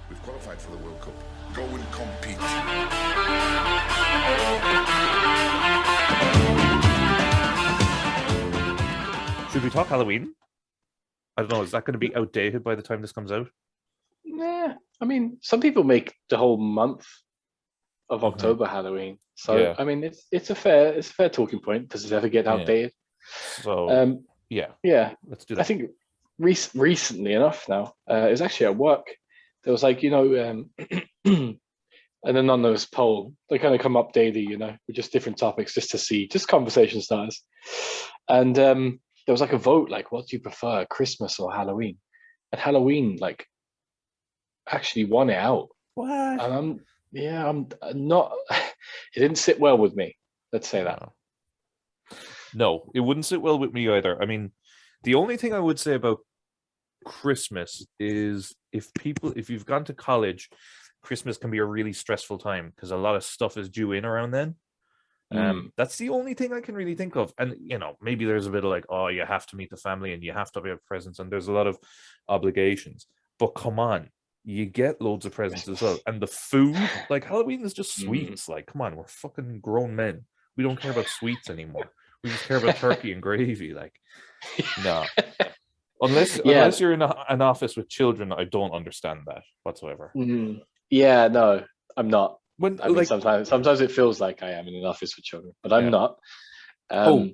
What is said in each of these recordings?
We've qualified for the World Cup. Go and compete. Should we talk Halloween? I don't know. Is that going to be outdated by the time this comes out? Nah, I mean, some people make the whole month of October Halloween. So Yeah. I mean, it's a fair talking point. Does it ever get outdated? So yeah, let's do that. I think recently enough now, it was actually at work. There was like, an anonymous poll. They kind of come up daily, with just different topics, just to see, just conversation starters. And there was like a vote, like, what do you prefer, Christmas or Halloween? And Halloween, like, actually won it out. What? And I'm not. It didn't sit well with me. Let's say that. No, it wouldn't sit well with me either. I mean, the only thing I would say about Christmas is if you've gone to college, Christmas can be a really stressful time because a lot of stuff is due in around then. That's the only thing I can really think of. And, maybe there's a bit of like, oh, you have to meet the family and you have to have presents and there's a lot of obligations. But come on, you get loads of presents as well. And the food, like Halloween is just sweets. Like, come on, we're fucking grown men. We don't care about sweets anymore. We just care about turkey and gravy. Like, no. Unless you're in an office with children, I don't understand that whatsoever. Yeah, no, I'm not. When I mean, sometimes it feels like I am in an office with children, but I'm not.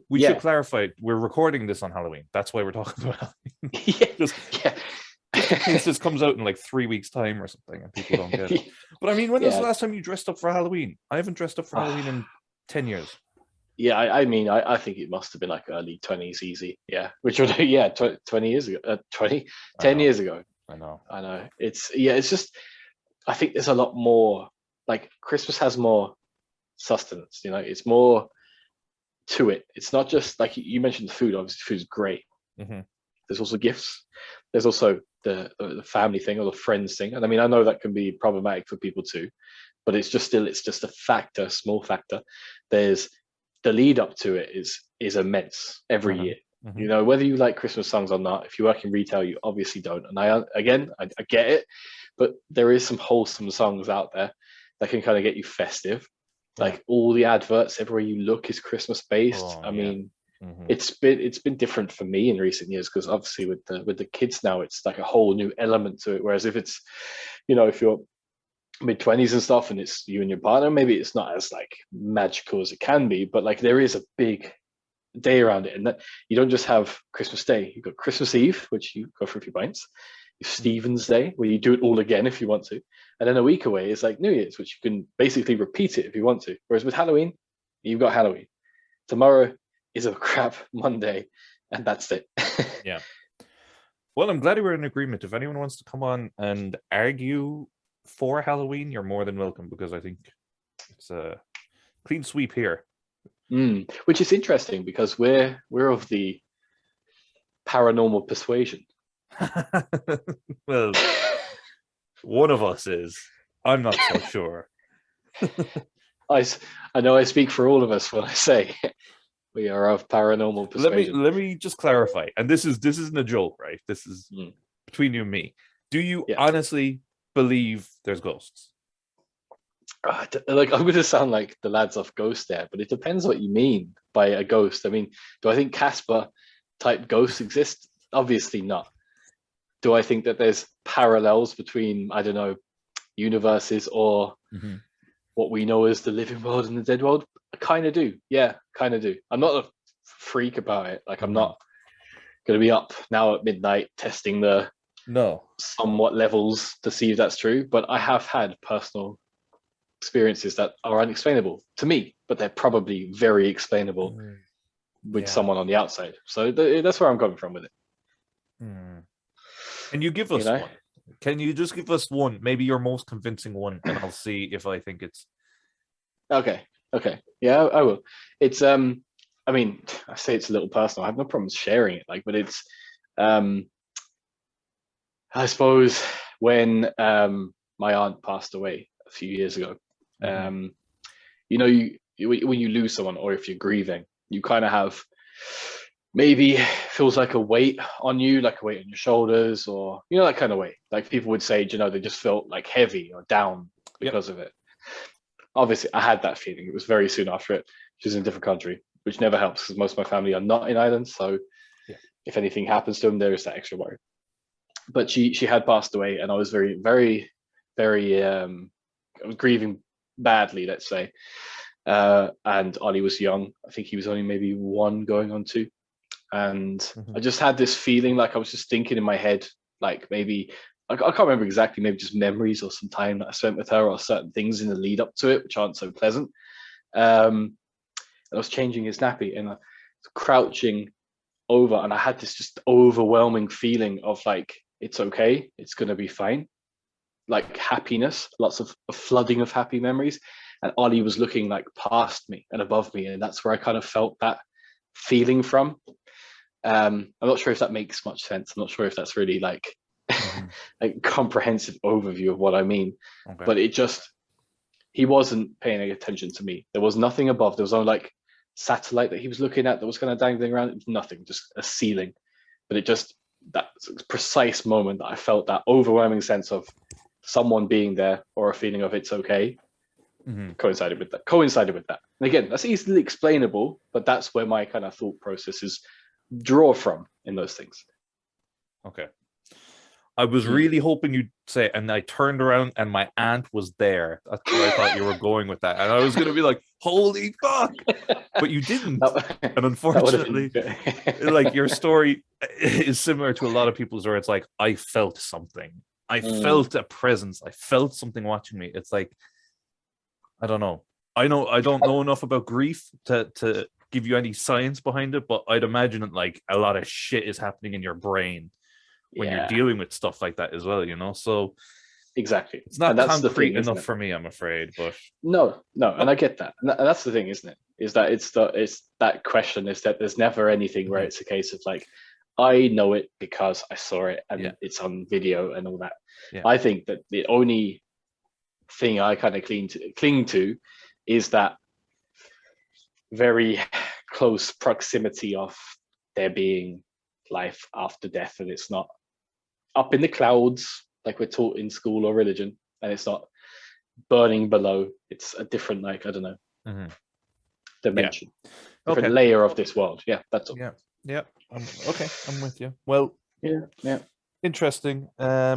We should clarify. We're recording this on Halloween. That's why we're talking about Halloween. Just in case this comes out in like 3 weeks' time or something, and people don't get it. But I mean, when was the last time you dressed up for Halloween? I haven't dressed up for Halloween in 10 years. Yeah, I mean, I think it must have been like early 20s, easy. Yeah, which would 20 years ago, 10 years ago. I know. It's just, I think there's a lot more. Like Christmas has more sustenance. It's more to it. It's not just like you mentioned the food. Obviously, food's great. There's also gifts. There's also the family thing or the friends thing. And I mean, I know that can be problematic for people too, but it's just a factor, small factor. There's the lead up to it is immense every year. Whether you like Christmas songs or not, if you work in retail, you obviously don't. And I get it, but there is some wholesome songs out there that can kind of get you festive. Like all the adverts, everywhere you look is Christmas based. I mean, it's been different for me in recent years because obviously with the kids now, it's like a whole new element to it. Whereas if it's, if you're mid-20s and stuff and it's you and your partner, maybe it's not as like magical as it can be, but like there is a big day around it, and that you don't just have Christmas Day. You've got Christmas Eve, which you go for a few pints. Stephen's Day, where you do it all again if you want to, and then a week away is like New Year's, which you can basically repeat it if you want to. Whereas with Halloween, you've got Halloween. Tomorrow is a crap Monday, and that's it. Yeah. Well, I'm glad we're in agreement. If anyone wants to come on and argue for Halloween, you're more than welcome, because I think it's a clean sweep here. Which is interesting because we're of the paranormal persuasion. Well, one of us is. I'm not so sure. I know I speak for all of us when I say we are of paranormal persuasion. Let me just clarify, and this isn't a joke, right? This is between you and me. Do you honestly believe there's ghosts? Like, I'm going to sound like the lads off Ghost there, but it depends what you mean by a ghost. I mean, do I think Casper type ghosts exist? Obviously not. Do I think that there's parallels between, I don't know, universes or what we know as the living world and the dead world? I kind of do. Yeah, kind of do. I'm not a freak about it. Like, I'm not going to be up now at midnight testing the somewhat levels to see if that's true. But I have had personal experiences that are unexplainable to me, but they're probably very explainable with someone on the outside. So that's where I'm coming from with it. Can you give us one? Can you just give us one, maybe your most convincing one, and I'll see if I think it's okay. Yeah, I will. It's I mean, I say it's a little personal. I have no problems sharing it, but it's I suppose when my aunt passed away a few years ago, when you lose someone, or if you're grieving, you kind of have maybe feels like a weight on you, like a weight on your shoulders, or that kind of weight. Like people would say, they just felt like heavy or down because of it. Obviously, I had that feeling. It was very soon after it. She was in a different country, which never helps because most of my family are not in Ireland. So if anything happens to them, there is that extra worry. But she had passed away, and I was very, very, very I was grieving badly, let's say. And Ollie was young. I think he was only maybe 1 going on 2. And I just had this feeling, like I was just thinking in my head, like maybe I can't remember exactly, maybe just memories or some time that I spent with her or certain things in the lead up to it, which aren't so pleasant. And I was changing his nappy and I was crouching over, and I had this just overwhelming feeling of like, it's okay, it's going to be fine. Like happiness, lots of a flooding of happy memories. And Ollie was looking like past me and above me. And that's where I kind of felt that feeling from. I'm not sure if that makes much sense. I'm not sure if that's really like a comprehensive overview of what I mean. Okay. But he wasn't paying any attention to me. There was nothing above. There was no like satellite that he was looking at that was kind of dangling around. It was nothing, just a ceiling. But that precise moment that I felt that overwhelming sense of someone being there, or a feeling of it's okay, coincided with that. And again, that's easily explainable, but that's where my kind of thought processes draw from in those things. Okay. I was really hoping you'd say, and I turned around and my aunt was there. That's where I thought you were going with that. And I was going to be like, holy fuck. But you didn't. And unfortunately, like your story is similar to a lot of people's where it's like, I felt something. I felt a presence. I felt something watching me. It's like, I don't know. I don't know enough about grief to give you any science behind it, but I'd imagine that like a lot of shit is happening in your brain when you're dealing with stuff like that as well, so exactly, it's not concrete enough for me, I'm afraid. But no, and I get that, and that's the thing, isn't it? Is that it's that question, is that there's never anything where it's a case of like, I know it because I saw it and it's on video and all that. I think that the only thing I kind of cling to is that very close proximity of there being life after death, and it's not up in the clouds like we're taught in school or religion, and it's not burning below. It's a different, like, I don't know, dimension, different layer of this world. That's all. Okay, I'm with you. Well, interesting. I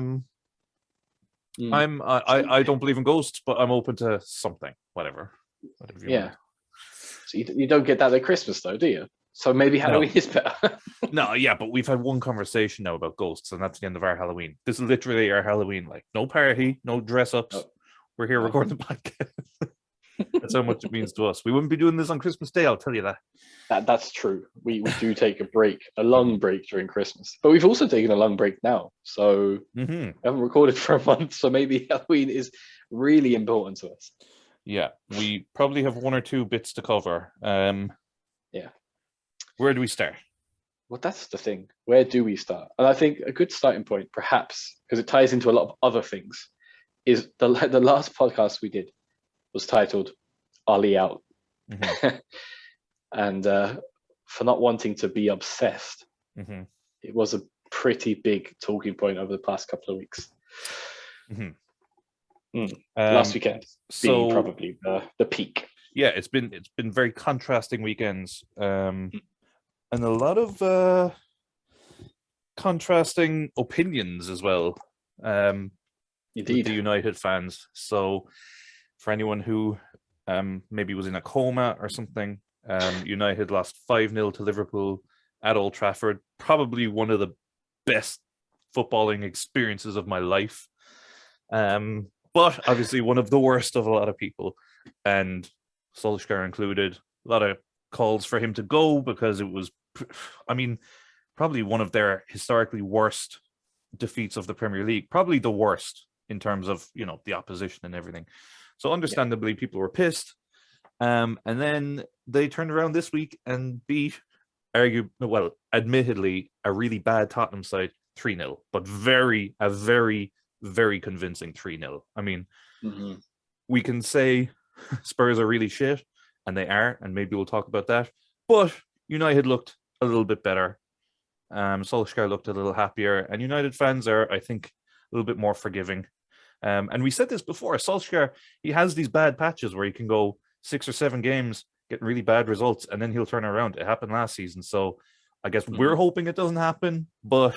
don't believe in ghosts, but I'm open to something, whatever you want. So you don't get that at Christmas though, do you? So maybe Halloween is better. No, but we've had one conversation now about ghosts, and that's the end of our Halloween. This is literally our Halloween. Like, no party, no dress-ups. We're here recording the podcast. That's how much it means to us. We wouldn't be doing this on Christmas Day, I'll tell you that. That's true. We do take a break, a long break during Christmas. But we've also taken a long break now. So we haven't recorded for a month. So maybe Halloween is really important to us. Yeah, we probably have 1 or 2 bits to cover. Where do we start? Well, that's the thing. Where do we start? And I think a good starting point, perhaps, because it ties into a lot of other things, is the last podcast we did was titled Ollie Out. And for not wanting to be obsessed, it was a pretty big talking point over the past couple of weeks. Last weekend being probably the peak. Yeah, it's been very contrasting weekends. And a lot of contrasting opinions as well. Indeed. With the United fans. So for anyone who maybe was in a coma or something, United lost 5-0 to Liverpool at Old Trafford. Probably one of the best footballing experiences of my life. But obviously one of the worst of a lot of people. And Solskjaer included. A lot of calls for him to go because it was, probably one of their historically worst defeats of the Premier League. Probably the worst in terms of, the opposition and everything. So understandably, people were pissed. And then they turned around this week and beat, admittedly, a really bad Tottenham side 3-0, but a very, very convincing 3-0. We can say Spurs are really shit, and they are, and maybe we'll talk about that. But United looked a little bit better. Solskjaer looked a little happier, and United fans are, I think, a little bit more forgiving. And we said this before, Solskjaer, he has these bad patches where he can go 6 or 7 games, getting really bad results, and then he'll turn around. It happened last season, so I guess we're hoping it doesn't happen, but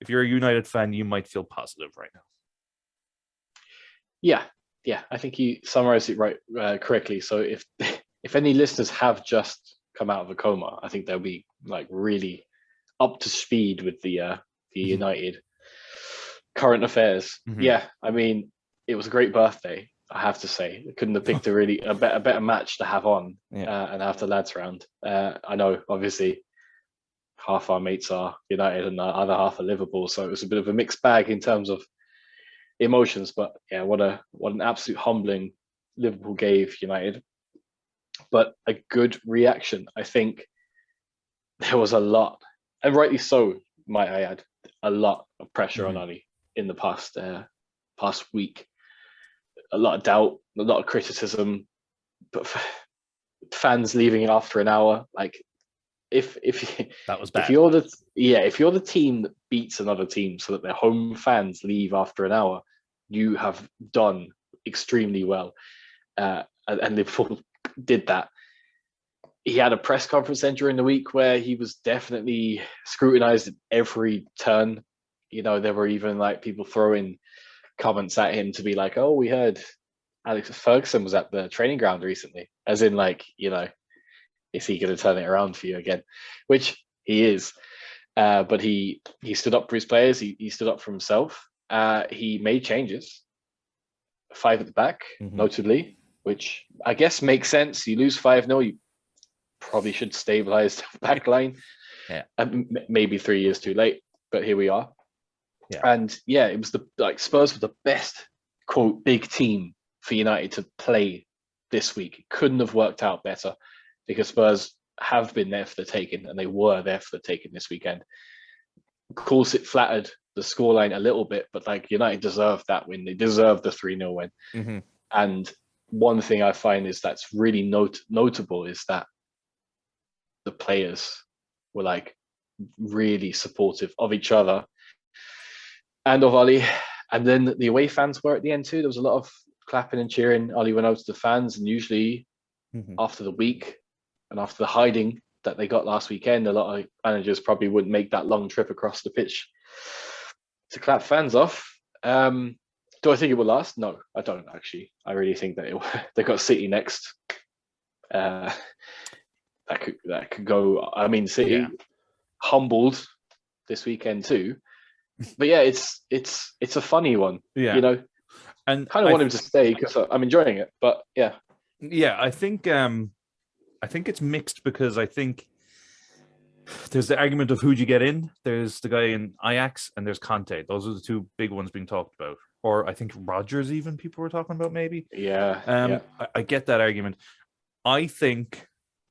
if you're a United fan, you might feel positive right now. Yeah, I think you summarized it right correctly. So if any listeners have just come out of a coma, I think they'll be like really up to speed with the United current affairs. Yeah, I mean, it was a great birthday, I have to say. I couldn't have picked a better match to have on and have the lads round. I know, obviously, half our mates are United and the other half are Liverpool, so it was a bit of a mixed bag in terms of emotions. But yeah, what an absolute humbling Liverpool gave United, but a good reaction. I think there was a lot, and rightly so, might I add, a lot of pressure on Oli in the past week. A lot of doubt, a lot of criticism, but fans leaving after an hour. Like, if that was bad. If you're the team that beats another team so that their home fans leave after an hour, you have done extremely well. And Liverpool did that. He had a press conference then during the week where he was definitely scrutinized at every turn. You know, there were even like people throwing comments at him to be like, "Oh, we heard Alex Ferguson was at the training ground recently," as in like, you know, is he going to turn it around for you again? Which he is. But he stood up for his players. He stood up for himself. He made changes. 5 at the back, notably, which I guess makes sense. You lose 5-0, you probably should stabilize the back line. Yeah. Maybe 3 years too late, but here we are. Yeah. And yeah, it was Spurs were the best, quote, big team for United to play this week. It couldn't have worked out better because Spurs have been there for the taking, and they were there for the taking this weekend. Of course, it flattered the scoreline a little bit, but like United deserved that win. They deserved the 3-0 win. And one thing I find is that's really notable is that the players were like really supportive of each other and of Oli. And then the away fans were at the end too. There was a lot of clapping and cheering. Oli went out to the fans, and usually after the week and after the hiding that they got last weekend, a lot of managers probably wouldn't make that long trip across the pitch to clap fans off. Do I think it will last? No, I don't actually. I really think that they got City next. That could go. I mean, City humbled this weekend too. But yeah, it's a funny one. Yeah, you know, and kind of want him to stay because I'm enjoying it. But yeah, I think it's mixed because I think there's the argument of who'd you get in. There's the guy in Ajax and there's Conte. Those are the two big ones being talked about. Or I think Rodgers, even people were talking about maybe. Yeah. I get that argument. I think,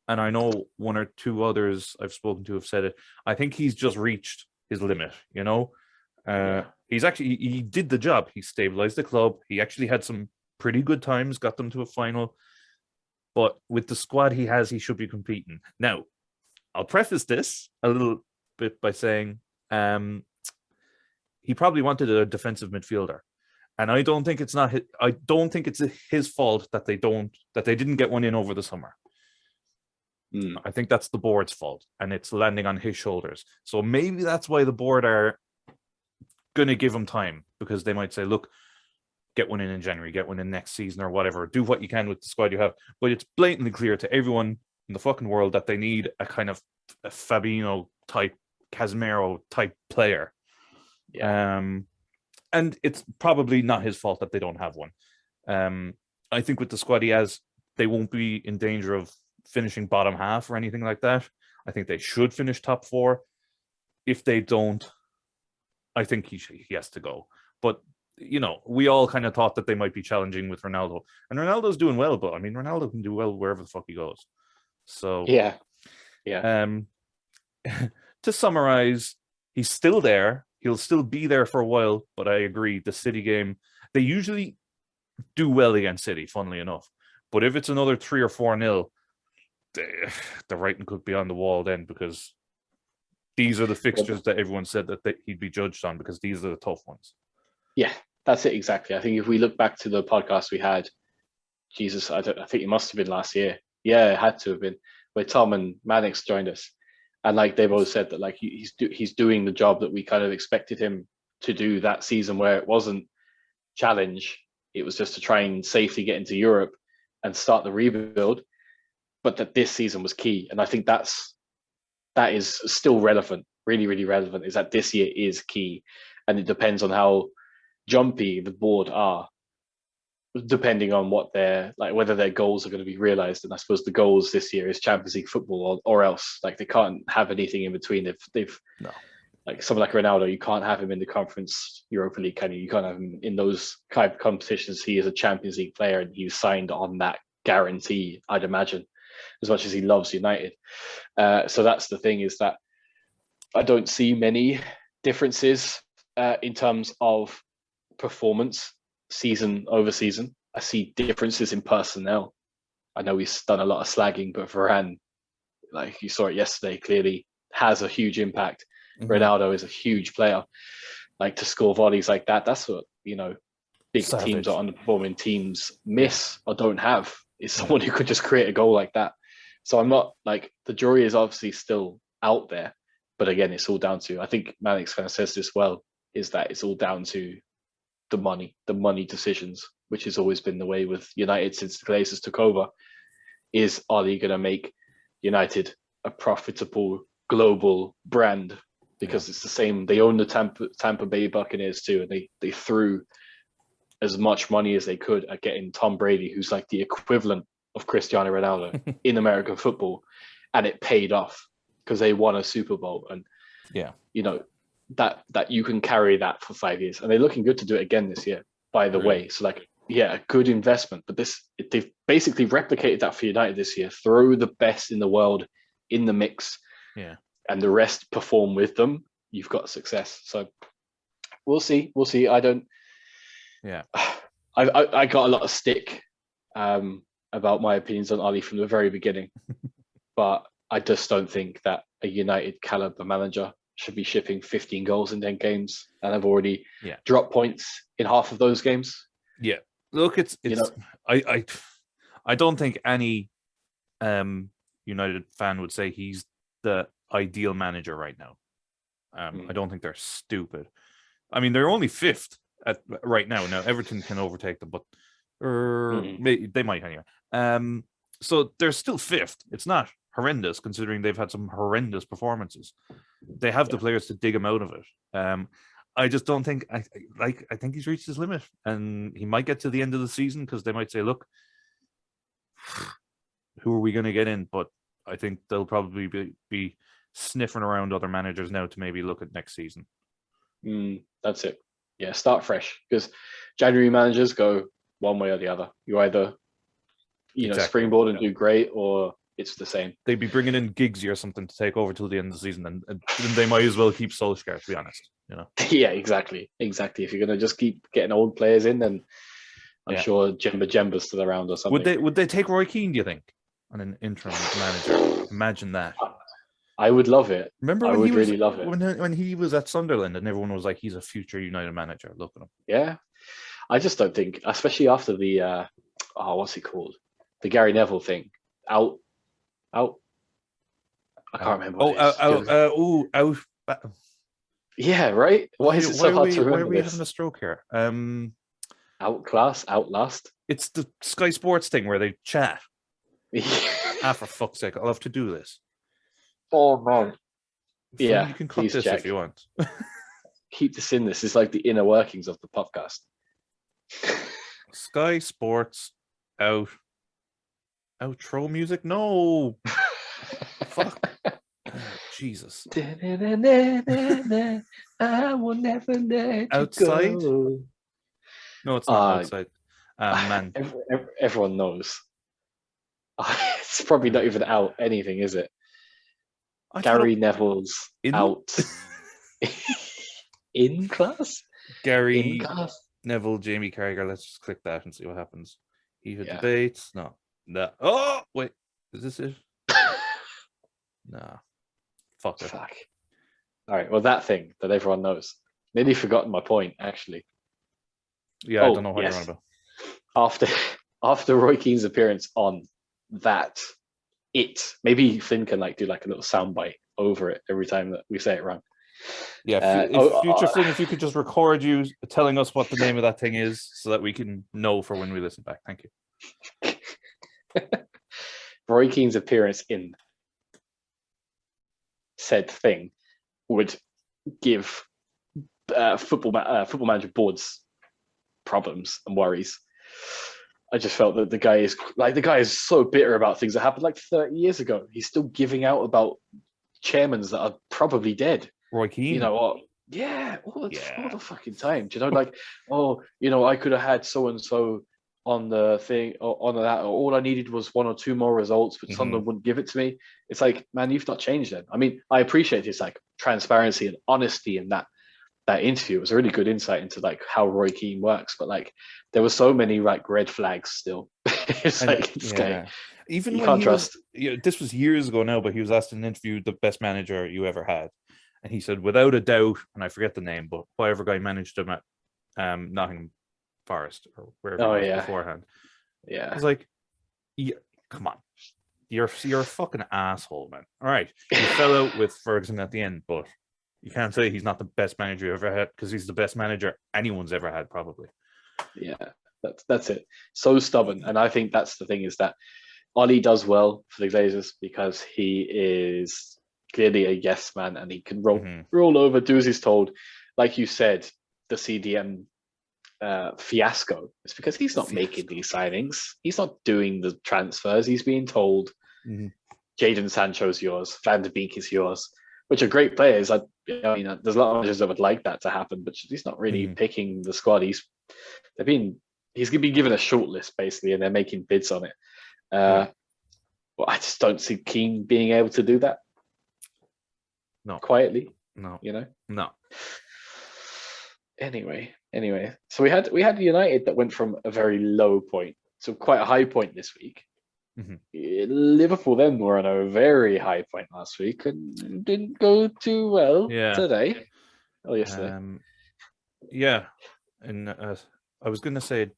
and I know one or two others I've spoken to have said it, I think he's just reached his limit, you know? He did the job. He stabilized the club. He actually had some pretty good times, got them to a final. But with the squad he has, he should be competing. Now, I'll preface this a little bit by saying he probably wanted a defensive midfielder. And I don't think it's his fault that they didn't get one in over the summer. I think that's the board's fault, and it's landing on his shoulders. So maybe that's why the board are going to give him time, because they might say, look, get one in January, get one in next season or whatever. Do what you can with the squad you have. But it's blatantly clear to everyone in the fucking world that they need a kind of a Fabinho type, Casemiro type player. And it's probably not his fault that they don't have one. I think with the squad he has, they won't be in danger of finishing bottom half or anything like that. I think they should finish top 4. If they don't, I think he has to go. But, you know, we all kind of thought that they might be challenging with Ronaldo. And Ronaldo's doing well, but, I mean, Ronaldo can do well wherever the fuck he goes. So, yeah. To summarize, he's still there. He'll still be there for a while, but I agree, the City game, they usually do well against City, funnily enough. But if it's another 3 or 4-0, the writing could be on the wall then, because these are the fixtures that everyone said that he'd be judged on because these are the tough ones. Yeah, that's it exactly. I think if we look back to the podcast we had, Jesus, I think it must have been last year. Yeah, it had to have been, where Tom and Mannix joined us, and like they've always said that like he's doing the job that we kind of expected him to do that season, where it wasn't challenge, it was just to try and safely get into Europe and start the rebuild, but that this season was key. And I think that is still relevant, really, really relevant, is that this year is key. And it depends on how jumpy the board are, depending on what their, like, whether their goals are going to be realized. And I suppose the goals this year is Champions League football, or else like they can't have anything in between. They've No. Like someone like Ronaldo, you can't have him in the Conference Europa League, can you? You can't have him in those kind of competitions. He is a Champions League player, and he's signed on that guarantee, I'd imagine, as much as he loves United. So that's the thing, is that I don't see many differences in terms of performance season over season. I see differences in personnel. I know he's done a lot of slagging, but Varane, like you saw it yesterday, clearly has a huge impact. Ronaldo is a huge player. Like, to score volleys like that, that's what, big teams or underperforming teams miss or don't have, is someone who could just create a goal like that. So I'm not, like, the jury is obviously still out there, but again, it's all down to, I think Mannix kind of says this well, is that it's all down to the money decisions, which has always been the way with United since the Glazers took over. Is, are they going to make United a profitable global brand? Because it's the same. They own the Tampa Bay Buccaneers too, and they threw as much money as they could at getting Tom Brady, who's like the equivalent of Cristiano Ronaldo in American football, and it paid off because they won a Super Bowl. And that you can carry that for 5 years, and they're looking good to do it again this year, by the way. So like, a good investment. But they've basically replicated that for United this year. Throw the best in the world in the mix, and the rest perform with them. You've got success. So we'll see. I don't. I got a lot of stick about my opinions on Ali from the very beginning, but I just don't think that a United caliber manager should be shipping 15 goals in 10 games, and I've already dropped points in half of those games. Yeah, look, it's I don't think any United fan would say he's the ideal manager right now. I don't think they're stupid. I mean, they're only fifth right now. Now Everton can overtake them, but they might anyway. So they're still fifth. It's not horrendous considering they've had some horrendous performances. They have the players to dig him out of it. I just don't think I think he's reached his limit, and he might get to the end of the season because they might say, "Look, who are we going to get in?" But I think they'll probably be sniffing around other managers now to maybe look at next season. That's it. Yeah, start fresh, because January managers go one way or the other. You either springboard and do great, or it's the same. They'd be bringing in Giggsy or something to take over till the end of the season, and they might as well keep Solskjaer, to be honest. Yeah, exactly. If you're going to just keep getting old players in, then I'm sure Jemba's still around or something. Would they take Roy Keane, do you think, on an interim manager? Imagine that. I would love it. Remember I when would he was, really love it. when he was at Sunderland and everyone was like, he's a future United manager. Look at him. Yeah. I just don't think, especially after the what's it called? The Gary Neville thing. Out. I can't remember. Out. Yeah, right? Why is it so hard to remember? Why are we having a stroke here? Outlast. It's the Sky Sports thing where they chat. For fuck's sake, I'll have to do this. Oh man. Yeah. You can cut this if you want. Keep this in. This is like the inner workings of the podcast. Sky Sports outro music? No. Fuck. Jesus. I will never let Outside? you go. No, it's not outside. Man. Everyone knows. It's probably not even out anything, is it? Gary Neville's out. In class? Gary Neville, Jamie Carragher. Let's just click that and see what happens. Heated debates. No. Oh, wait. Is this it? Nah. Fuck. All right. Well, that thing that everyone knows. Nearly forgotten my point, actually. Yeah, I don't know what you're on about. After after Roy Keane's appearance on that, maybe Finn can do like a little soundbite over it every time that we say it wrong. Yeah, future Finn, if you could just record you telling us what the name of that thing is, so that we can know for when we listen back. Thank you. Roy Keane's appearance in said thing would give football manager boards problems and worries. I just felt that the guy is so bitter about things that happened like 30 years ago. He's still giving out about chairmans that are probably dead. Roy Keane. You know what? Yeah, all the fucking time. Do you know, I could have had so and so on the thing or on that. Or all I needed was 1 or 2 more results, but Sunderland wouldn't give it to me. It's like, man, you've not changed then. I mean, I appreciate his transparency and honesty in that interview. It was a really good insight into how Roy Keane works, but there were so many red flags still. It's even you when can't trust. This was years ago now, but he was asked in an interview the best manager you ever had, and he said without a doubt, and I forget the name, but whatever guy managed him at Nottingham Forest or wherever it was beforehand. Yeah, I was like, yeah, come on, you're a fucking asshole, man. All right, you fell out with Ferguson at the end, but you can't say he's not the best manager you ever had, because he's the best manager anyone's ever had, probably. Yeah, that's it. So stubborn. And I think that's the thing, is that Ollie does well for the Glazers because he is clearly a yes man and he can roll over, do as he's told. Like you said, the CDM fiasco is because he's not making these signings. He's not doing the transfers. He's being told Jadon Sancho's yours, Van de Beek is yours, which are great players. I mean, there's a lot of managers that would like that to happen, but he's not really picking the squad. He's been given a short list basically, and they're making bids on it. Well, I just don't see Keane being able to do that. No, quietly. No, no. Anyway, so we had United that went from a very low point to quite a high point this week. Liverpool then were on a very high point last week and didn't go too well today. Oh, yesterday. And I was going to say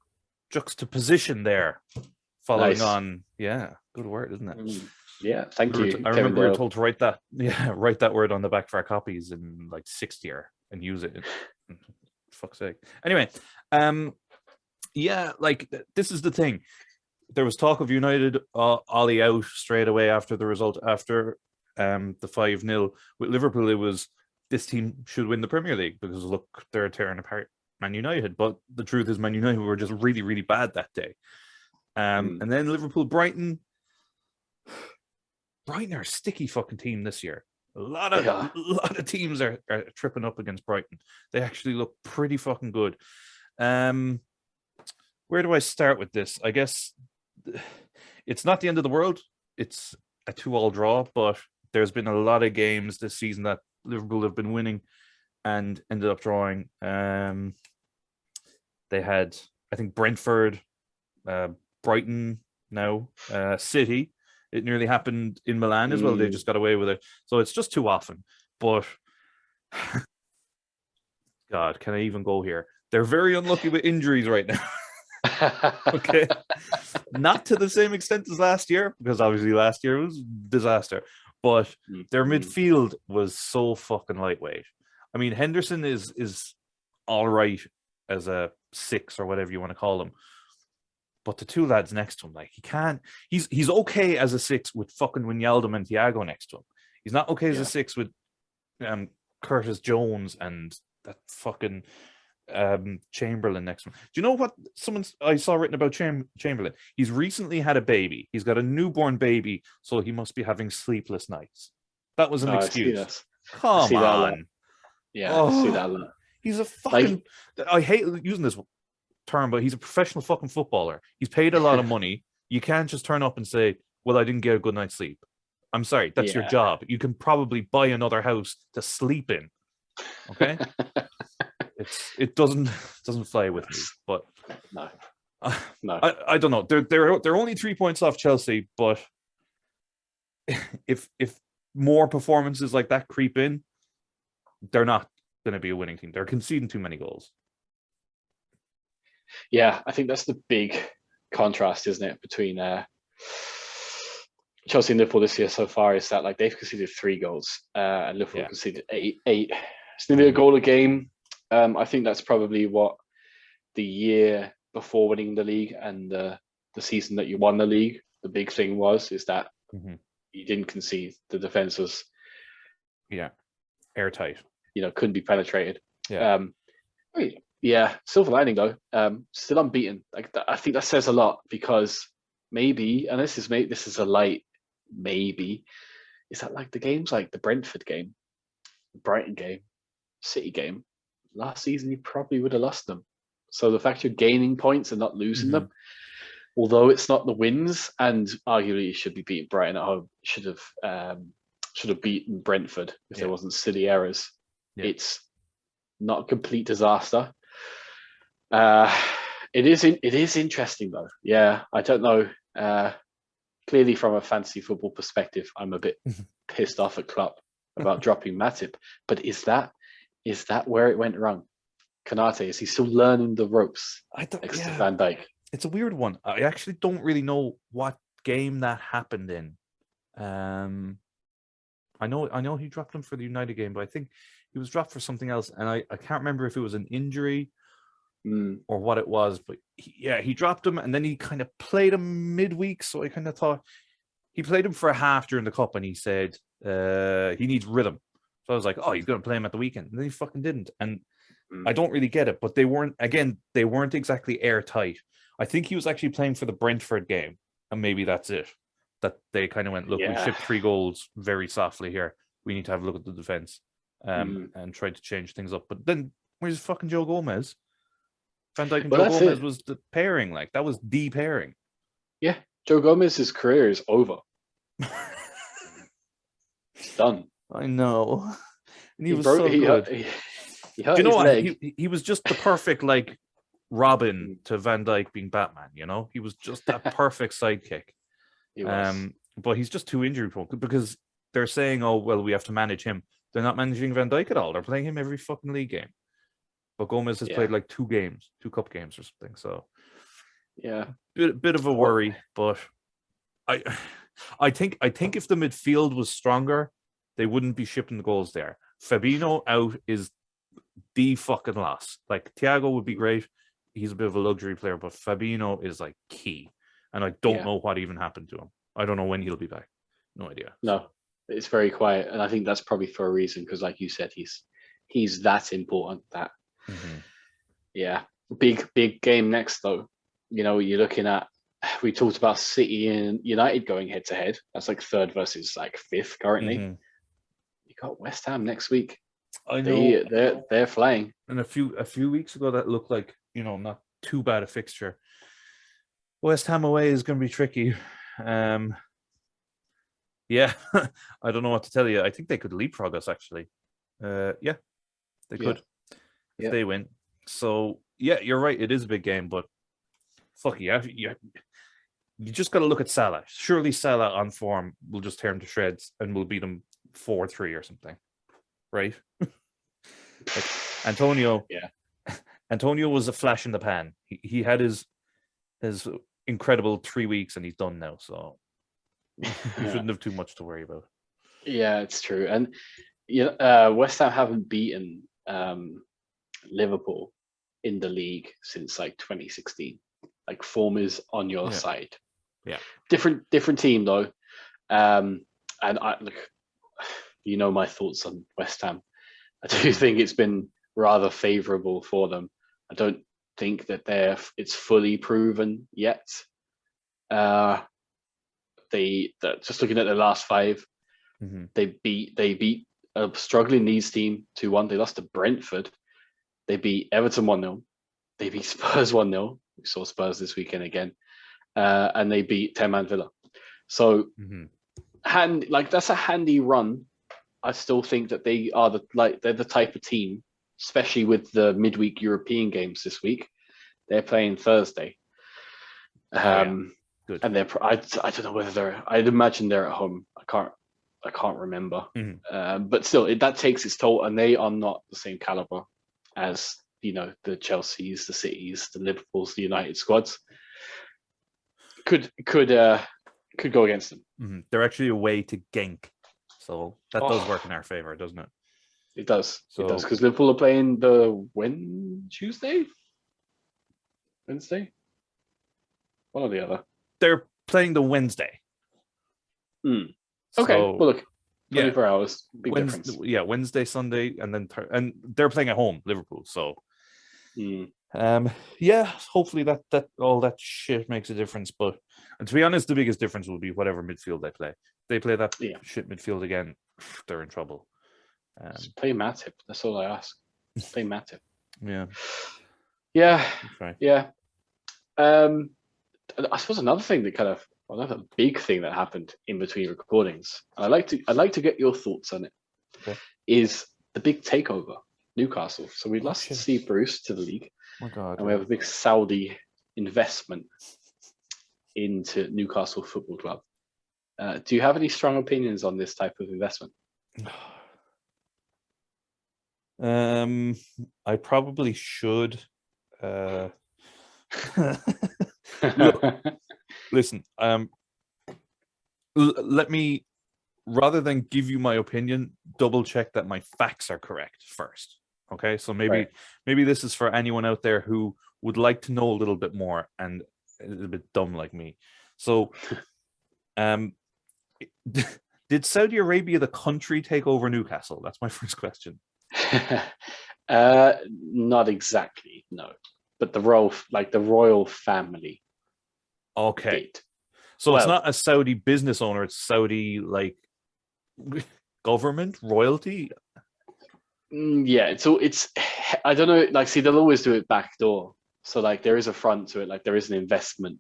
juxtaposition there, following on. Yeah, good word, isn't it? Yeah, thank you. I remember we were told to write that word on the back of our copies in sixth year and use it. Fuck's sake. Anyway, this is the thing. There was talk of United Ollie out straight away after the result, after the 5-0. With Liverpool, it was this team should win the Premier League because look, they're tearing apart Man United. But the truth is, Man United were just really, really bad that day. And then Liverpool, Brighton are a sticky fucking team this year. A lot of teams are tripping up against Brighton. They actually look pretty fucking good. Where do I start with this? I guess it's not the end of the world. It's a 2-2 draw, but there's been a lot of games this season that Liverpool have been winning and ended up drawing. They had, I think, Brentford, Brighton now, City. It nearly happened in Milan as well. They just got away with it. So it's just too often. But God, can I even go here? They're very unlucky with injuries right now. Okay. Not to the same extent as last year, because obviously last year was disaster. But their midfield was so fucking lightweight. I mean, Henderson is all right as a 6 or whatever you want to call him. But the two lads next to him, he's okay as a 6 with fucking Wijnaldum and Thiago next to him. He's not okay as a 6 with Curtis Jones and that fucking Chamberlain next to him. Do you know what I saw written about Chamberlain? He's recently had a baby. He's got a newborn baby, so he must be having sleepless nights. That was an excuse. Come on. Yeah, I see that a lot. He's a fucking... I hate using this term, but he's a professional fucking footballer. He's paid a lot of money. You can't just turn up and say, well, I didn't get a good night's sleep. I'm sorry, that's your job. You can probably buy another house to sleep in. Okay? It doesn't fly with me, but no. I don't know. They're only 3 points off Chelsea, but if more performances like that creep in, they're not going to be a winning team. They're conceding too many goals. Yeah, I think that's the big contrast, isn't it, between Chelsea and Liverpool this year so far, is that like they've conceded 3 goals and Liverpool conceded eight. It's nearly a goal a game. I think that's probably what the year before winning the league and the season that you won the league, the big thing is that you didn't concede. The defense was airtight. Couldn't be penetrated. Yeah. Yeah, silver lining though, still unbeaten. Like I think that says a lot, because maybe, and this is a light maybe, is that like the games like the Brentford game, the Brighton game, City game, last season you probably would have lost them. So the fact you're gaining points and not losing them, although it's not the wins, and arguably you should be beating Brighton at home, should have beaten Brentford if there wasn't silly errors. It's not a complete disaster. It is interesting though. Yeah, I don't know. Clearly, from a fantasy football perspective, I'm a bit pissed off at Klopp about dropping Matip. But is that where it went wrong? Konate, is he still learning the ropes next to Van Dijk? It's a weird one. I actually don't really know what game that happened in. I know he dropped him for the United game, but I think he was dropped for something else, and I can't remember if it was an injury or what it was, but he dropped him, and then he kind of played him midweek, so I kind of thought he played him for a half during the cup, and he said he needs rhythm. So I was like, oh, he's going to play him at the weekend, and then he fucking didn't, and I don't really get it, but they weren't exactly airtight. I think he was actually playing for the Brentford game, and maybe that's it. That they kind of went, look, we shipped 3 goals very softly here. We need to have a look at the defense and try to change things up. But then where's fucking Joe Gomez? Van Dijk and Joe Gomez was the pairing. Like, that was the pairing. Yeah. Joe Gomez's career is over. It's done. I know. And he was so good. He hurt Do you know his what? leg. He was just the perfect, like, Robin to Van Dijk being Batman, you know? He was just that perfect sidekick. He was. But he's just too injury prone, because they're saying, oh, well, we have to manage him. They're not managing Van Dijk at all. They're playing him every fucking league game. But Gomez has played like 2 cup games or something. So bit of a worry. But I think if the midfield was stronger, they wouldn't be shipping the goals there. Fabinho out is the fucking loss. Like, Thiago would be great. He's a bit of a luxury player, but Fabinho is like key. And I don't know what even happened to him. I don't know when he'll be back. No idea. No, it's very quiet, and I think that's probably for a reason, because, like you said, he's that important. That big game next though. You know, you're looking at. We talked about City and United going head to head. That's like 3rd versus like 5th currently. You got West Ham next week. I know they're flying. And a few weeks ago, that looked like, not too bad a fixture. West Ham away is going to be tricky. I don't know what to tell you. I think they could leapfrog us, actually. They could if they win. So you're right. It is a big game, but fuck yeah, you just got to look at Salah. Surely Salah on form will just tear him to shreds, and we'll beat him 4-3 or something, right? Like Antonio. Antonio was a flash in the pan. He had his incredible 3 weeks, and he's done now. So you shouldn't have too much to worry about. Yeah, it's true. And West Ham haven't beaten Liverpool in the league since like 2016. Like, form is on your side. Yeah, different team though. And I look, my thoughts on West Ham. I do think it's been rather favourable for them. I don't think that it's fully proven yet. Just looking at the last 5, they beat a struggling Leeds team 2-1. They lost to Brentford. They beat Everton 1-0. They beat Spurs 1-0. We saw Spurs this weekend again, and they beat 10-man Villa. So, that's a handy run. I still think that they're the type of team, especially with the midweek European games this week. They're playing Thursday. Good. And I don't know whether I'd imagine they're at home. I can't I can't remember. Mhm. But still, that takes its toll, and they are not the same caliber as the Chelseas, the Cities, the Liverpools, the United squads. Could go against them. They're actually away to Genk, so that does work Oh, in our favor, doesn't it? it does. It does, So because Liverpool are playing the Wednesday, one or the other. they're playing the Wednesday. Okay, So well look, yeah, 24 hours, big Wednesday, difference. yeah, Wednesday, Sunday, and then and they're playing at home, Liverpool. So yeah, hopefully that all that shit makes a difference. But and to be honest, the biggest difference will be whatever midfield they play. If they play that shit midfield again, they're in trouble. Just play Matip. That's all I ask. Play Matip. Yeah. Yeah. Yeah. I suppose another thing that another big thing that happened in between recordings, and I'd like to get your thoughts on it, is the big takeover, Newcastle. So we lost Steve Bruce to the league. Oh my God. And we have a big Saudi investment into Newcastle Football Club. Do you have any strong opinions on this type of investment? I probably should. Listen, let me, rather than give you my opinion, double check that my facts are correct first. Okay, so maybe this is for anyone out there who would like to know a little bit more and is a bit dumb like me. So, did Saudi Arabia, the country, take over Newcastle? That's my first question. Not exactly, no. But the royal family. Okay. Did. So it's not a Saudi business owner, it's Saudi government, royalty. Yeah, so it's I don't know, see, they'll always do it backdoor. So there is a front to it, there is an investment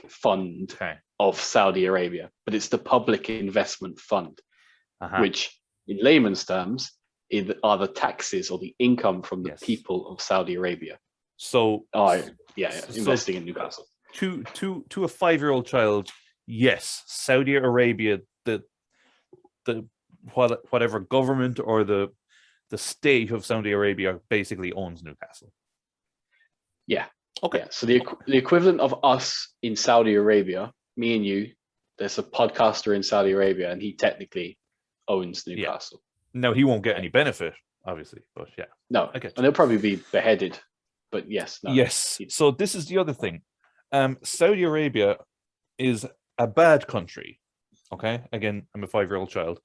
fund of Saudi Arabia, but it's the public investment fund, which in layman's terms are the taxes or the income from the people of Saudi Arabia. So investing in Newcastle. To a 5-year-old child, yes, Saudi Arabia, the whatever government or the state of Saudi Arabia basically owns Newcastle. Yeah. Okay. Yeah. So the equivalent of us in Saudi Arabia, me and you, there's a podcaster in Saudi Arabia, and he technically owns Newcastle. Yeah. No, he won't get any benefit, obviously, but yeah. No, and he'll probably be beheaded. But yes. No. Yes. So this is the other thing. Saudi Arabia is a bad country. Okay. Again, I'm a 5-year-old child.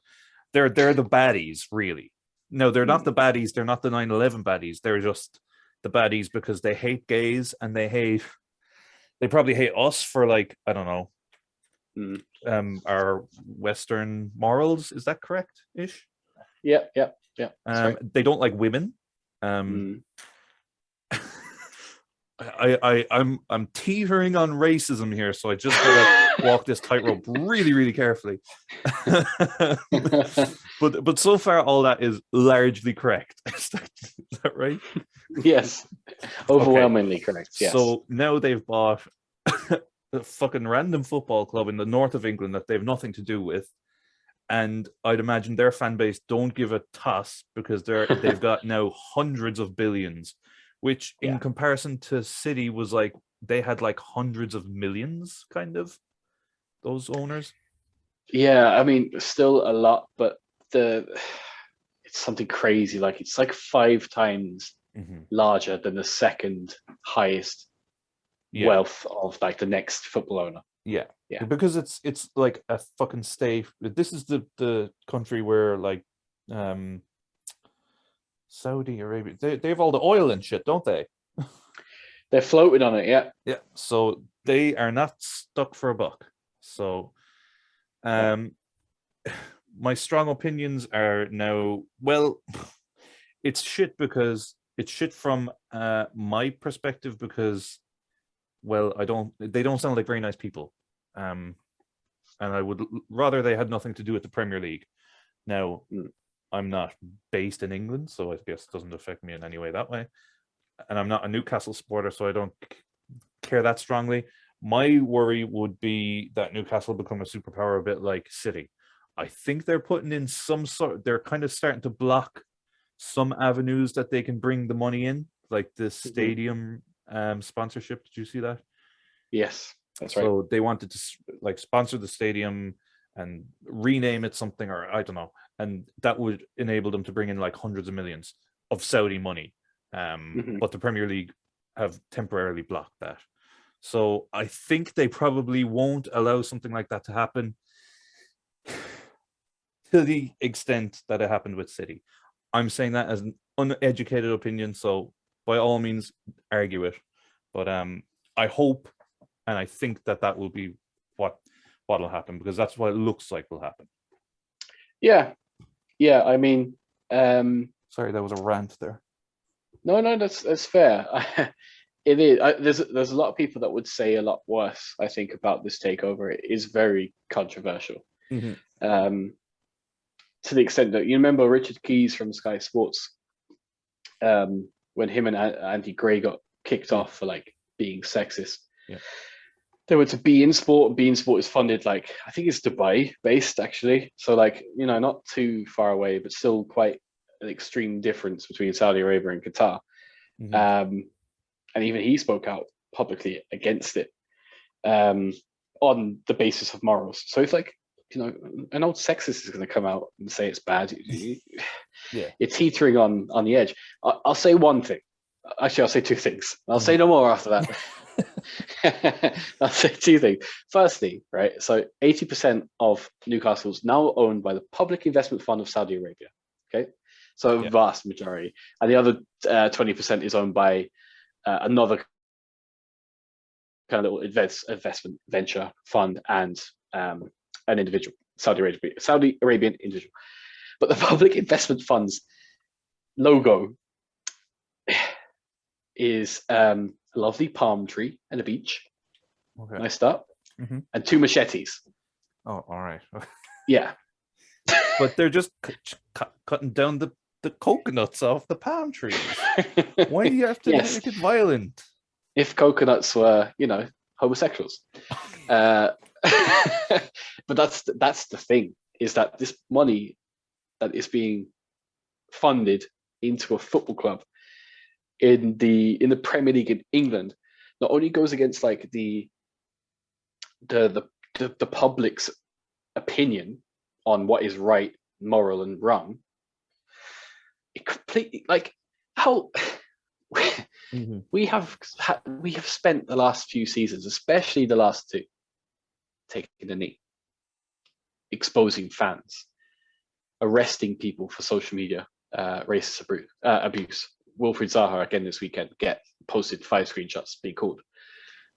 They're the baddies, really. No, they're not the baddies. They're not the 9/11 baddies. They're just the baddies because they hate gays and they probably hate us for I don't know, our Western morals. Is that correct-ish? Yeah. They don't like women. I'm teetering on racism here, so I just gotta walk this tightrope really, really carefully. but so far, all that is largely correct. Is that right? Yes, overwhelmingly correct. Yes. So now they've bought a fucking random football club in the north of England that they've nothing to do with, and I'd imagine their fan base don't give a toss because they've got now hundreds of billions. Which in comparison to City was they had hundreds of millions, kind of, those owners. Yeah, I mean, still a lot, but it's something crazy. It's 5 times larger than the second highest wealth of the next football owner. Yeah. Because it's a fucking state. This is the country where Saudi Arabia, they have all the oil and shit, don't they? They're floating on it, yeah. Yeah, so they are not stuck for a buck. So, my strong opinions are now, well, it's shit because it's shit from my perspective because, well, they don't sound like very nice people. And I would rather they had nothing to do with the Premier League. Now, I'm not based in England, so I guess it doesn't affect me in any way that way. And I'm not a Newcastle supporter, so I don't care that strongly. My worry would be that Newcastle become a superpower a bit like City. I think they're putting in some sort. They're kind of starting to block some avenues that they can bring the money in, like the stadium sponsorship. Did you see that? Yes, that's right. So they wanted to like sponsor the stadium and rename it something, or I don't know, and that would enable them to bring in like hundreds of millions of Saudi money. But the Premier League have temporarily blocked that. So I think they probably won't allow something like that to happen to the extent that it happened with City. I'm saying that as an uneducated opinion, so by all means argue it. But I hope and I think that will be what'll happen, because that's what it looks like will happen. Yeah. I mean, sorry, that was a rant there. No, that's fair. It is. There's a lot of people that would say a lot worse, I think, about this takeover. It is very controversial. To the extent that you remember Richard Keys from Sky Sports, when him and Andy Gray got kicked off for like being sexist. Yeah. They were to Be In Sport. Be In Sport is funded, like, I think it's Dubai based actually. So like, not too far away, but still quite an extreme difference between Saudi Arabia and Qatar. And even he spoke out publicly against it on the basis of morals. So it's like, an old sexist is going to come out and say it's bad. Yeah, it's teetering on the edge. I'll say one thing. Actually, I'll say two things. I'll say no more after that. I'll say two things. Firstly, right, so 80% of Newcastle is now owned by the Public Investment Fund of Saudi Arabia. Okay, so a vast majority. And the other 20% is owned by another kind of little investment venture fund and an individual, Saudi Arabian individual. But the Public Investment Fund's logo is a lovely palm tree and a beach. Okay. Nice start. And two machetes. Oh, all right. Yeah. But they're just cutting down the coconuts off the palm trees. Why do you have to make it violent? If coconuts were, homosexuals. But that's the thing, is that this money that is being funded into a football club in the Premier League in England not only goes against like the public's opinion on what is right, moral, and wrong. It completely, like, how we have spent the last few seasons, especially the last two, taking a knee, exposing fans, arresting people for social media racist abuse. Wilfried Zaha again this weekend posted 5 screenshots being called.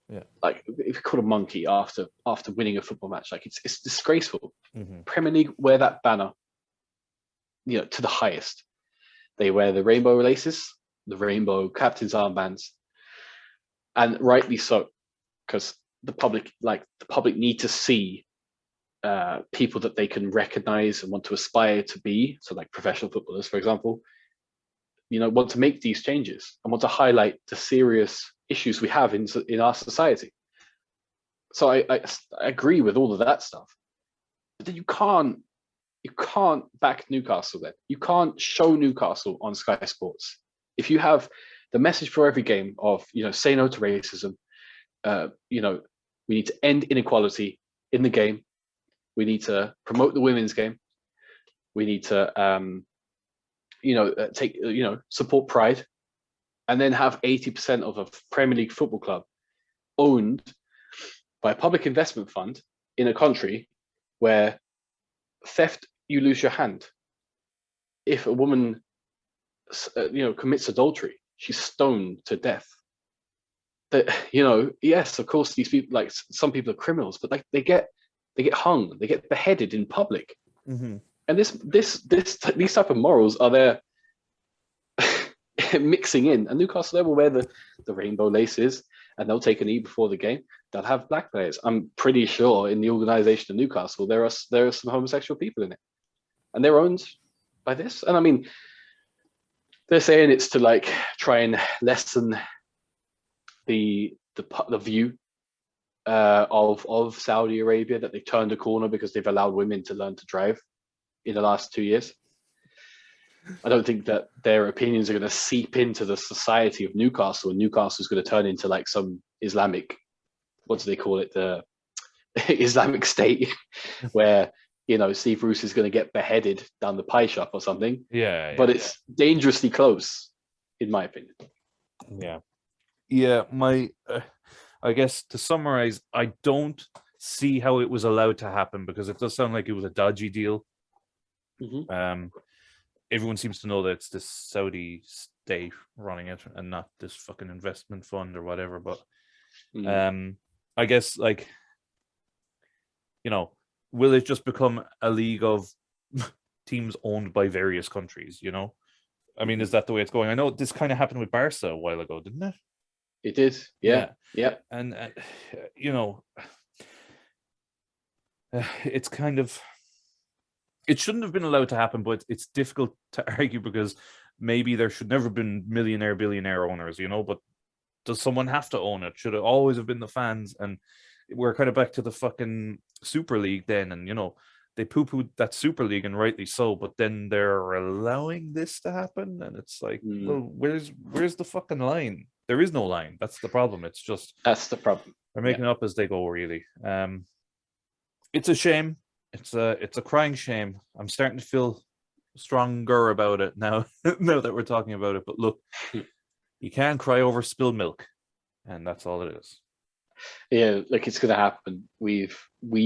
Yeah, like if you called a monkey after winning a football match, like it's disgraceful. Premier League wear that banner, to the highest. They wear the rainbow laces, the rainbow captain's armbands, and rightly so, because the public need to see people that they can recognize and want to aspire to be. So like professional footballers, for example, want to make these changes and want to highlight the serious issues we have in our society. So I agree with all of that stuff. But then you can't back Newcastle then. You can't show Newcastle on Sky Sports. If you have the message for every game of, say no to racism, we need to end inequality in the game. We need to promote the women's game. We need to, support pride, and then have 80% of a Premier League football club owned by a public investment fund in a country where theft, you lose your hand. If a woman, commits adultery, she's stoned to death. That, yes, of course, these people, like some people are criminals, but like they get hung, they get beheaded in public. And these type of morals are there mixing in. And Newcastle, they will wear the rainbow laces, and they'll take a knee before the game. They'll have black players. I'm pretty sure in the organization of Newcastle there are some homosexual people in it, and they're owned by this. And I mean, they're saying it's to like try and lessen the view of Saudi Arabia, that they turned a corner because they've allowed women to learn to drive in the last 2 years. I don't think that their opinions are going to seep into the society of Newcastle, and Newcastle is going to turn into like some Islamic, what do they call it, the Islamic State, where Steve Bruce is going to get beheaded down the pie shop or something. But it's dangerously close, in my opinion. My I guess to summarize, I don't see how it was allowed to happen, because it does sound like it was a dodgy deal. Everyone seems to know that it's this Saudi state running it and not this fucking investment fund or whatever. But I guess, like, will it just become a league of teams owned by various countries? I mean, is that the way it's going? I know this kind of happened with Barca a while ago, didn't it? It did, yeah. And it's kind of, it shouldn't have been allowed to happen, but it's difficult to argue, because maybe there should never have been millionaire, billionaire owners, but does someone have to own it? Should it always have been the fans? And we're kind of back to the fucking Super League then, and they poo-pooed that Super League, and rightly so, but then they're allowing this to happen, and it's like, well, where's the fucking line? There is no line. That's the problem. It's just, that's the problem. They're making it up as they go, really. It's a shame. It's a crying shame. I'm starting to feel stronger about it now, now that we're talking about it. But look, you can't cry over spilled milk, and that's all it is. Yeah, like, it's going to happen. We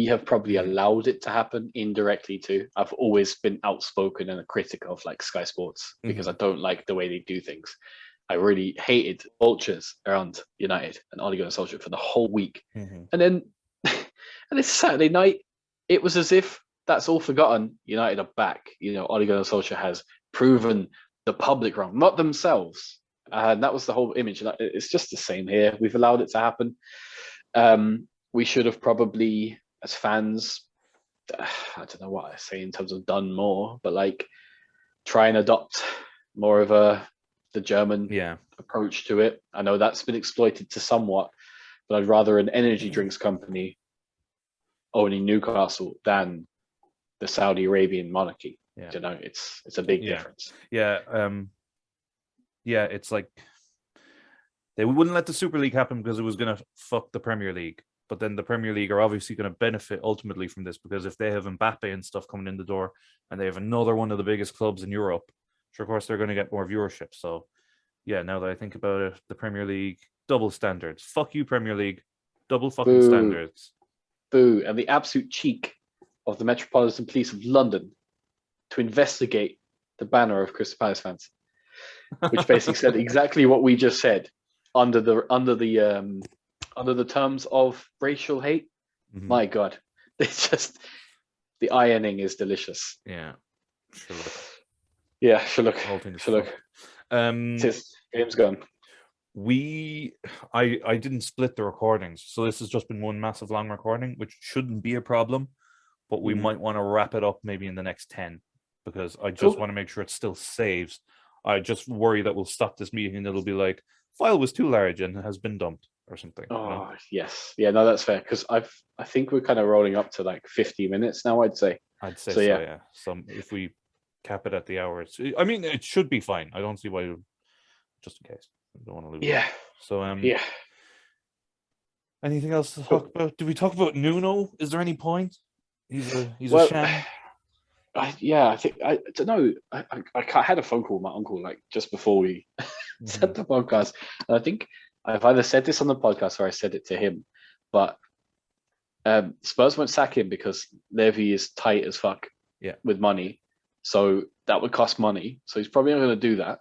have probably allowed it to happen indirectly too. I've always been outspoken and a critic of like Sky Sports, because I don't like the way they do things. I really hated vultures around United and Ole Gunnar Solskjaer for the whole week, and then and it's Saturday night. It was as if that's all forgotten. United are back. Ole Gunnar Solskjaer has proven the public wrong, not themselves, and that was the whole image. And it's just the same here. We've allowed it to happen. We should have probably, as fans, I don't know what I say in terms of done more, but like, try and adopt more of the German approach to it. I know that's been exploited to somewhat, but I'd rather an energy drinks company owning Newcastle than the Saudi Arabian monarchy. It's a big difference. It's like, they wouldn't let the Super League happen because it was going to fuck the Premier League. But then the Premier League are obviously going to benefit ultimately from this, because if they have Mbappe and stuff coming in the door, and they have another one of the biggest clubs in Europe, sure, of course, they're going to get more viewership. So, yeah, now that I think about it, the Premier League, double standards. Fuck you, Premier League. Double fucking standards. Boo. And the absolute cheek of the Metropolitan Police of London to investigate the banner of Crystal Palace fans, which basically said exactly what we just said, under the terms of racial hate. My God, it's just, the ironing is delicious. Yeah, sure. Yeah, sure. Look. Game's gone. I didn't split the recordings, so this has just been one massive long recording, which shouldn't be a problem, but we might want to wrap it up maybe in the next 10, because I just want to make sure it still saves. I just worry that we'll stop this meeting and it'll be like, file was too large and has been dumped or something. Yes. Yeah, no, that's fair, because I think we're kind of rolling up to like 50 minutes now, I'd say so, yeah. So if we cap it at the hour, I mean, it should be fine. I don't see why, just in case. I don't want to lose it. So anything else to talk about? Do we talk about Nuno? Is there any point? He's a sham. I think, I don't know. I had a phone call with my uncle like just before we set the podcast, and I think I've either said this on the podcast or I said it to him, but Spurs won't sack him because Levy is tight as fuck with money, so that would cost money. So he's probably not going to do that,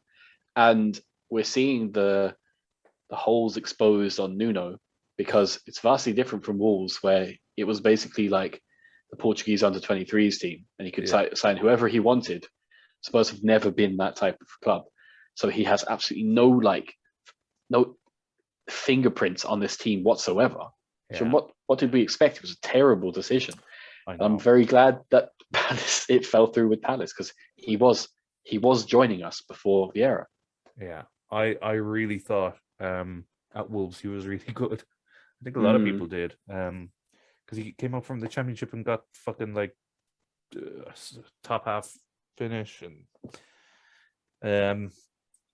and we're seeing the holes exposed on Nuno, because it's vastly different from Wolves, where it was basically like the Portuguese under-23s team, and he could sign whoever he wanted. Spurs have never been that type of club, so he has absolutely no fingerprints on this team whatsoever. So what did we expect? It was a terrible decision. I'm very glad that it fell through with Palace, because he was joining us before Vieira. I really thought at Wolves he was really good. I think a lot of people did. Because he came up from the championship and got fucking like top half finish and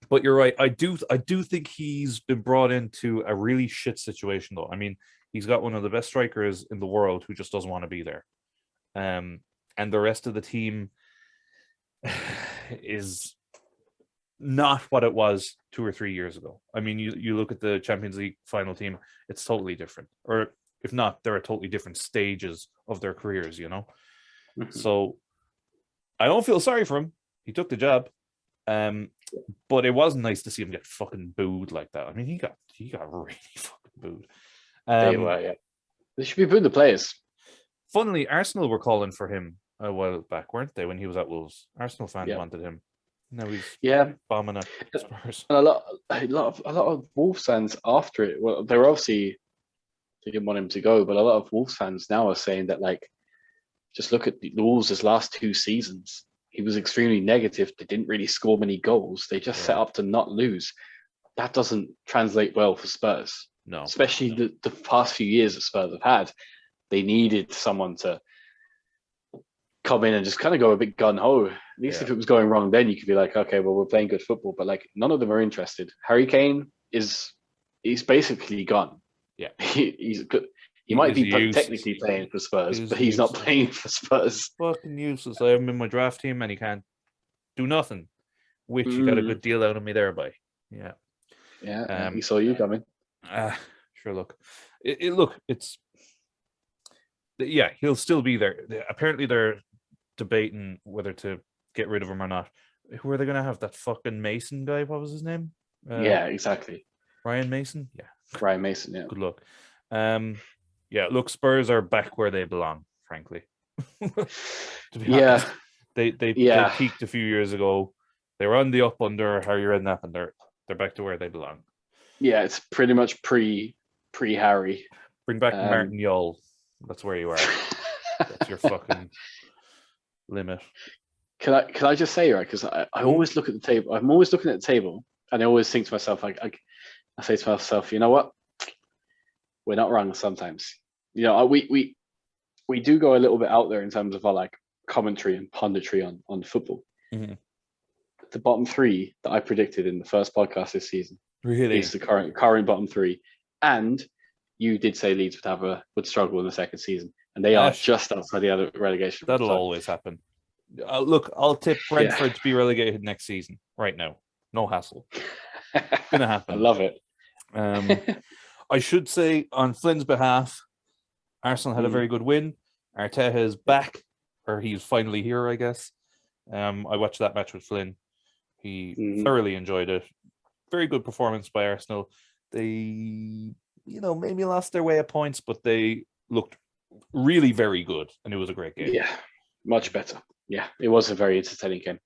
but you're right. I do think he's been brought into a really shit situation though. I mean, he's got one of the best strikers in the world who just doesn't want to be there. And the rest of the team is not what it was 2 or 3 years ago. I mean, you look at the Champions League final team, it's totally different. Or if not, they're at totally different stages of their careers, you know? So I don't feel sorry for him. He took the job. But it wasn't nice to see him get fucking booed like that. I mean, he got really fucking booed. They should be booing the players. Funnily, Arsenal were calling for him a while back, weren't they? When he was at Wolves, Arsenal fans wanted him. Now he's bombing at Spurs. And a lot of Wolves fans after it. Well, they didn't want him to go, but a lot of Wolves fans now are saying that like, just look at the Wolves' last 2 seasons. He was extremely negative. They didn't really score many goals. They just set up to not lose. That doesn't translate well for Spurs. No. Especially the past few years that Spurs have had. They needed someone to come in and just kind of go a bit gun-ho. At least if it was going wrong, then you could be like, okay, well, we're playing good football. But like, none of them are interested. Harry Kane he's basically gone. Yeah. He's good. He might be technically playing for Spurs, but he's not playing for Spurs. Fucking useless. I have him in my draft team and he can't do nothing. Which you got a good deal out of me there by. Yeah. Yeah, he saw you coming. Sure, look. He'll still be there. Apparently they're debating whether to get rid of him or not. Who are they going to have? That fucking Mason guy? What was his name? Yeah, exactly. Ryan Mason? Yeah. Ryan Mason, yeah. Good luck. Yeah, look, Spurs are back where they belong, frankly. To be honest, they peaked a few years ago. They were on the up under Harry Redknapp, and they're back to where they belong. Yeah, it's pretty much pre Harry. Bring back Martin Yule. That's where you are. That's your fucking limit. Can I just say, right? Because I always look at the table. I'm always looking at the table, and I always think to myself, like, I say to myself, you know what? We're not wrong sometimes. You know, we do go a little bit out there in terms of our like commentary and punditry on football. Mm-hmm. The bottom 3 that I predicted in the first podcast this season really is the current bottom 3, and you did say Leeds would struggle in the second season, and they are just outside the other relegation. That'll always happen. Look, I'll tip Brentford to be relegated next season. Right now, no hassle. It's gonna happen. I love it. I should say on Flynn's behalf, Arsenal had a very good win. Arteta is back, or he's finally here, I guess. I watched that match with Flynn. He thoroughly enjoyed it. Very good performance by Arsenal. They, maybe lost their way at points, but they looked really very good, and it was a great game. Yeah, much better. Yeah, it was a very entertaining game.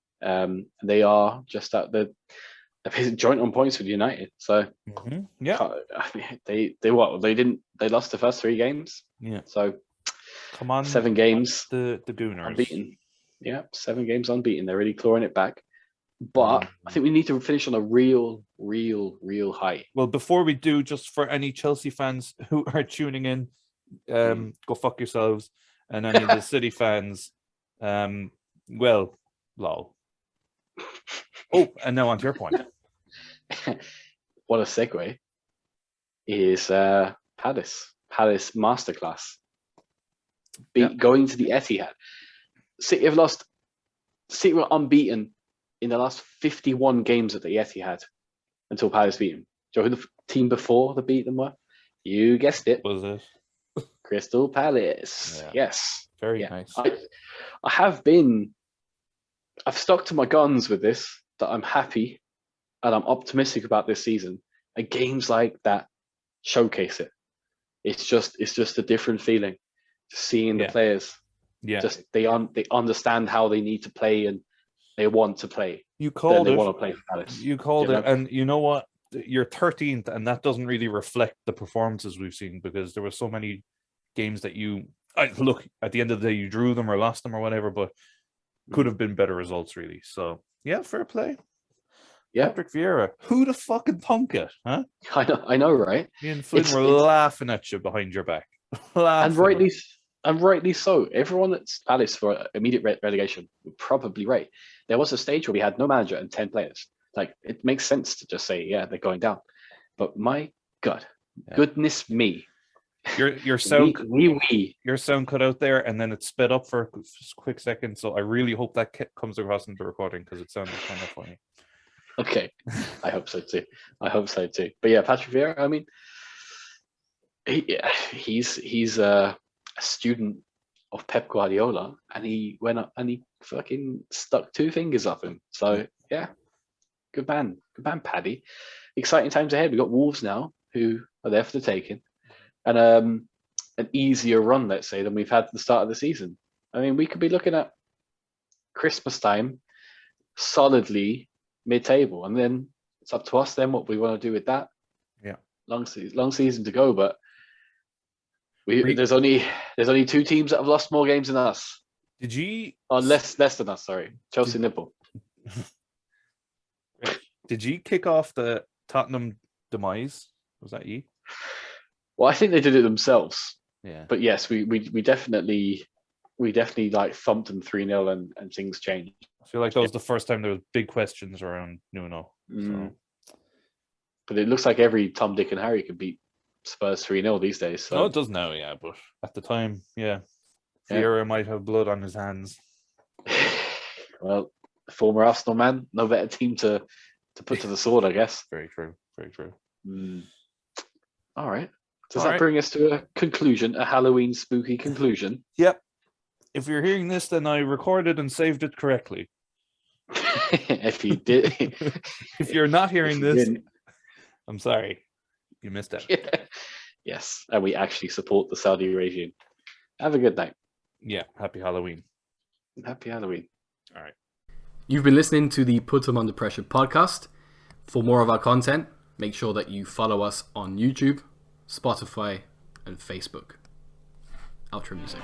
They are just at the joint on points with United. So they lost the first 3 games. Yeah. So come on, 7 games. The Gooners unbeaten. Yeah, 7 games unbeaten. They're really clawing it back. But I think we need to finish on a real high. Well, before we do, just for any Chelsea fans who are tuning in, go fuck yourselves. And any of the City fans, lol. Oh, and now on to your point. What a segue is Palace masterclass. Going to the Etihad. City were unbeaten in the last 51 games at the Etihad until Palace beat them. Do you know who the team before that beat them were? You guessed it. Was it? Crystal Palace. Yeah. Yes. Very nice. I've stuck to my guns with this, that I'm happy and I'm optimistic about this season. And games like that showcase it. It's just a different feeling. Just seeing the players. Yeah. Just they understand how they need to play and they want to play. You called it. They want to play for Palace. You called it, and you know what? You're 13th, and that doesn't really reflect the performances we've seen because there were so many games that look at the end of the day you drew them or lost them or whatever, but could have been better results really. So yeah, fair play. Yeah, Patrick Vieira. Who the fucking thunk it, huh? I know, right? Me and Flynn were It's- laughing at you behind your back. and laughing. rightly so. Everyone that's Palace for immediate relegation would probably rate. There was a stage where we had no manager and 10 players. Like, it makes sense to just say, yeah, they're going down. But my God, goodness me. Your sound we. your sound cut out there, and then it sped up for a quick second. So I really hope that comes across in the recording because it sounded kind of funny. Okay, I hope so too. But yeah, Patrick Vieira. I mean, he's a student of Pep Guardiola, and he went up and he fucking stuck two fingers up him. So yeah, good man, Paddy. Exciting times ahead. We got Wolves now, who are there for the taking, and an easier run, let's say, than we've had at the start of the season. I mean, we could be looking at Christmas time solidly mid-table, and then it's up to us then what we want to do with that. Yeah, long season to go, but there's only two teams that have lost more games than us. Did you? Less than us. Sorry, Chelsea, Liverpool. Did you kick off the Tottenham demise? Was that you? Well, I think they did it themselves. Yeah, but yes, we definitely like thumped them 3-0 and things changed. I feel like that was the first time there was big questions around Nuno. So. But it looks like every Tom, Dick, and Harry can beat Spurs 3-0 these days. So. No, it does now, yeah. But at the time, yeah, Vieira might have blood on his hands. Well, former Arsenal man, no better team to put to the sword, I guess. Very true. Very true. All right. Does that bring us to a conclusion, a Halloween spooky conclusion? Yep. If you're hearing this, then I recorded and saved it correctly. If you did, if you're not hearing this, I'm sorry, you missed out. Yeah. Yes, and we actually support the Saudi regime. Have a good night. Yeah, happy Halloween. Happy Halloween. All right. You've been listening to the Put 'em Under Pressure podcast. For more of our content, make sure that you follow us on YouTube, Spotify, and Facebook. Outro music.